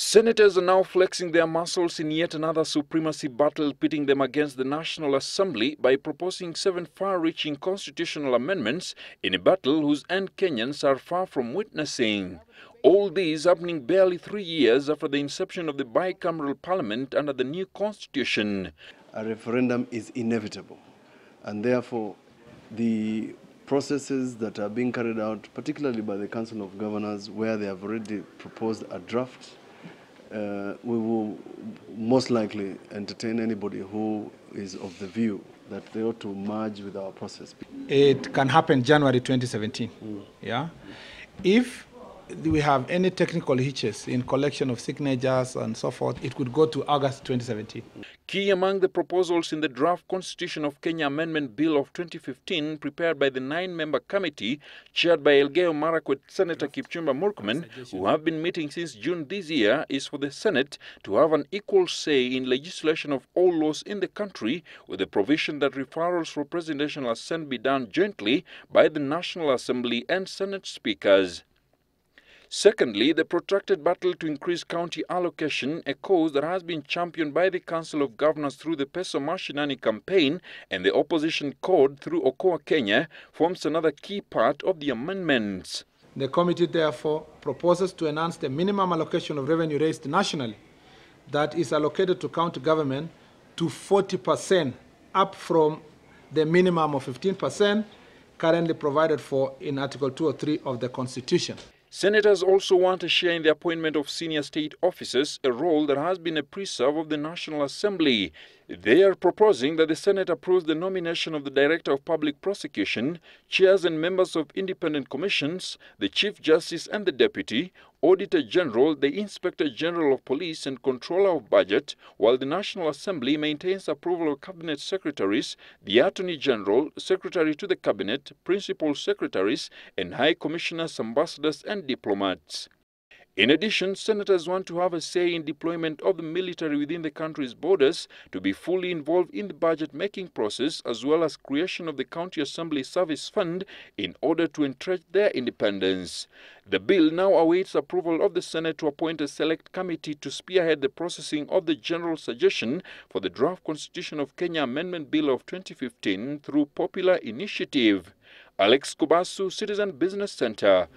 Senators are now flexing their muscles in yet another supremacy battle, pitting them against the National Assembly by proposing 7 far-reaching constitutional amendments in a battle whose end Kenyans are far from witnessing. All these happening barely 3 years after the inception of the bicameral parliament under the new constitution. A referendum is inevitable, and therefore the processes that are being carried out, particularly by the Council of Governors, where they have already proposed a draft, we will most likely entertain anybody who is of the view that they ought to merge with our process. It can happen January 2017. Yeah, if we have any technical hitches in collection of signatures and so forth, it could go to August 2017. Key among the proposals in the draft Constitution of Kenya Amendment Bill of 2015, prepared by the 9-member committee, chaired by Elgeyo Marakwet Senator Kipchumba Murkomen, who have been meeting since June this year, is for the Senate to have an equal say in legislation of all laws in the country, with the provision that referrals for presidential assent be done jointly by the National Assembly and Senate speakers. Secondly, the protracted battle to increase county allocation, a cause that has been championed by the Council of Governors through the Peso Mashinani campaign and the opposition code through Okoa Kenya, forms another key part of the amendments. The committee therefore proposes to enhance the minimum allocation of revenue raised nationally that is allocated to county government to 40%, up from the minimum of 15% currently provided for in Article 203 of the Constitution. Senators also want a share in the appointment of senior state officers, a role that has been a preserve of the National Assembly. They are proposing that the Senate approves the nomination of the Director of Public Prosecution, chairs and members of independent commissions, the Chief Justice and the Deputy, Auditor General, the Inspector General of Police and Controller of Budget, while the National Assembly maintains approval of Cabinet Secretaries, the Attorney General, Secretary to the Cabinet, Principal Secretaries, and High Commissioners, Ambassadors and diplomats. In addition, senators want to have a say in deployment of the military within the country's borders, to be fully involved in the budget-making process, as well as creation of the County Assembly Service Fund in order to entrench their independence. The bill now awaits approval of the Senate to appoint a select committee to spearhead the processing of the general suggestion for the draft Constitution of Kenya Amendment Bill of 2015 through popular initiative. Alex Kubasu, Citizen Business Center.